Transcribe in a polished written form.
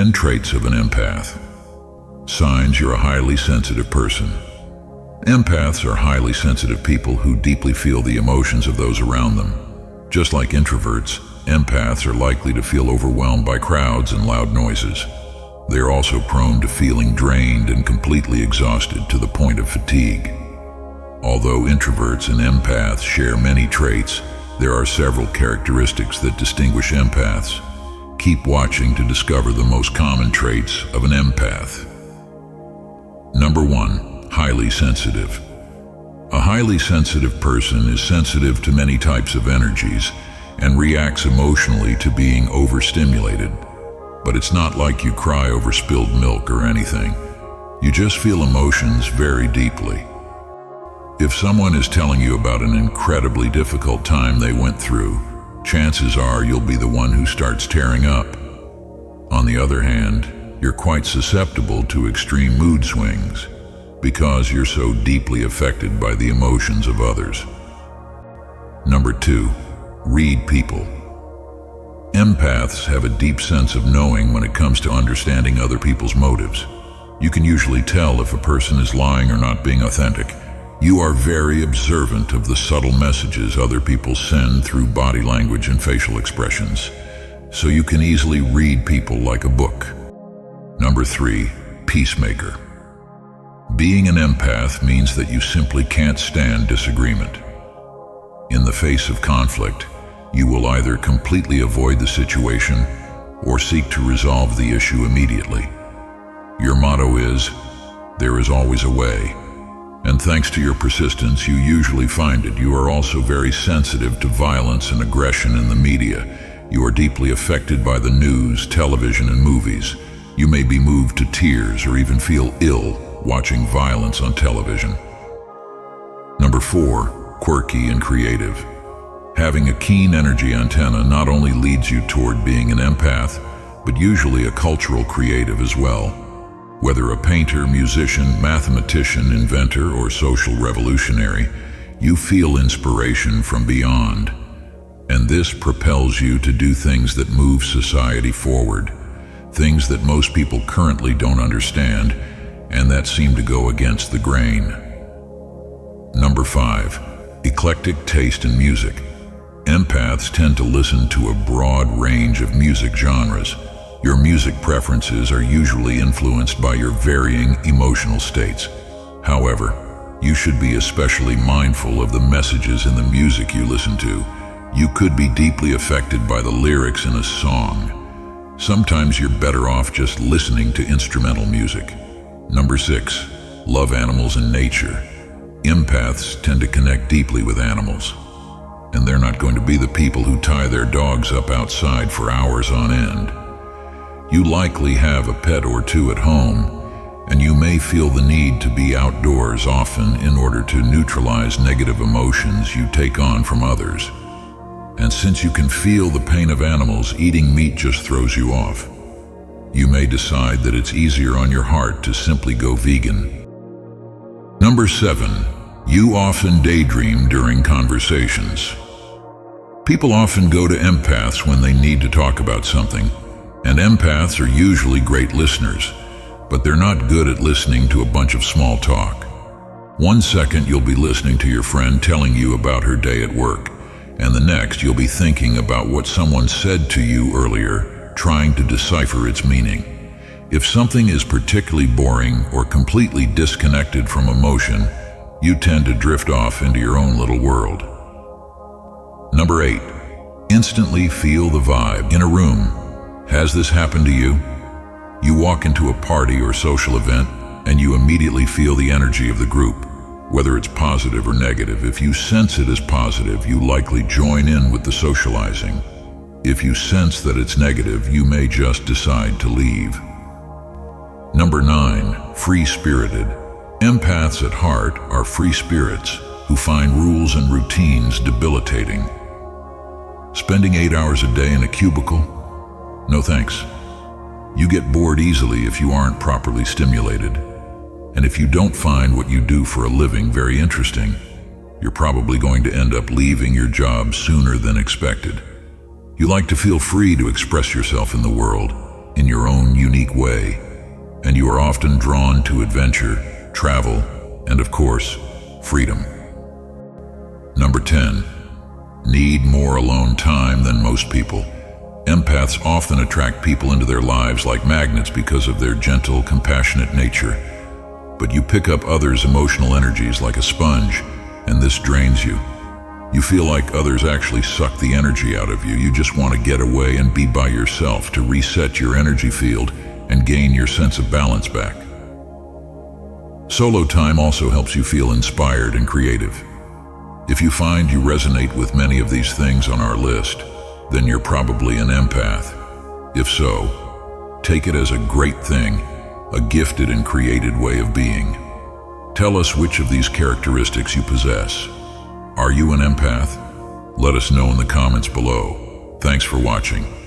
10 traits of an empath. Signs you're a highly sensitive person. Empaths are highly sensitive people who deeply feel the emotions of those around them. Just like introverts, empaths are likely to feel overwhelmed by crowds and loud noises. They are also prone to feeling drained and completely exhausted to the point of fatigue. Although introverts and empaths share many traits, there are several characteristics that distinguish empaths. Keep watching to discover the most common traits of an empath. Number 1. Highly sensitive. A highly sensitive person is sensitive to many types of energies and reacts emotionally to being overstimulated. But it's not like you cry over spilled milk or anything. You just feel emotions very deeply. If someone is telling you about an incredibly difficult time they went through, chances are you'll be the one who starts tearing up. On the other hand, you're quite susceptible to extreme mood swings because you're so deeply affected by the emotions of others. Number 2. Read people. Empaths have a deep sense of knowing when it comes to understanding other people's motives. You can usually tell if a person is lying or not being authentic. You are very observant of the subtle messages other people send through body language and facial expressions, so you can easily read people like a book. Number 3. Peacemaker. Being an empath means that you simply can't stand disagreement. In the face of conflict, you will either completely avoid the situation or seek to resolve the issue immediately. Your motto is, "There is always a way." And thanks to your persistence, you usually find it. You are also very sensitive to violence and aggression in the media. You are deeply affected by the news, television, and movies. You may be moved to tears or even feel ill watching violence on television. Number 4. Quirky and creative. Having a keen energy antenna not only leads you toward being an empath, but usually a cultural creative as well. Whether a painter, musician, mathematician, inventor, or social revolutionary, you feel inspiration from beyond. And this propels you to do things that move society forward, things that most people currently don't understand, and that seem to go against the grain. Number 5. Eclectic taste in music. Empaths tend to listen to a broad range of music genres. Your music preferences are usually influenced by your varying emotional states. However, you should be especially mindful of the messages in the music you listen to. You could be deeply affected by the lyrics in a song. Sometimes you're better off just listening to instrumental music. Number 6. Love animals and nature. Empaths tend to connect deeply with animals, and they're not going to be the people who tie their dogs up outside for hours on end. You likely have a pet or two at home, and you may feel the need to be outdoors often in order to neutralize negative emotions you take on from others. And since you can feel the pain of animals, eating meat just throws you off. You may decide that it's easier on your heart to simply go vegan. Number 7. You often daydream during conversations. People often go to empaths when they need to talk about something. And empaths are usually great listeners, but they're not good at listening to a bunch of small talk. One second you'll be listening to your friend telling you about her day at work, and the next you'll be thinking about what someone said to you earlier, trying to decipher its meaning. If something is particularly boring or completely disconnected from emotion, you tend to drift off into your own little world. Number 8. Instantly feel the vibe in a room. Has this happened to you? You walk into a party or social event, and you immediately feel the energy of the group, whether it's positive or negative. If you sense it as positive, you likely join in with the socializing. If you sense that it's negative, you may just decide to leave. Number 9. Free-spirited. Empaths at heart are free spirits who find rules and routines debilitating. Spending 8 hours a day in a cubicle? No thanks. You get bored easily if you aren't properly stimulated. And if you don't find what you do for a living very interesting, you're probably going to end up leaving your job sooner than expected. You like to feel free to express yourself in the world, in your own unique way, and you are often drawn to adventure, travel, and of course, freedom. Number 10. Need more alone time than most people. Empaths often attract people into their lives like magnets because of their gentle, compassionate nature. But you pick up others' emotional energies like a sponge, and this drains you. You feel like others actually suck the energy out of you. You just want to get away and be by yourself to reset your energy field and gain your sense of balance back. Solo time also helps you feel inspired and creative. If you find you resonate with many of these things on our list, then you're probably an empath. If so, take it as a great thing, a gifted and created way of being. Tell us which of these characteristics you possess. Are you an empath? Let us know in the comments below. Thanks for watching.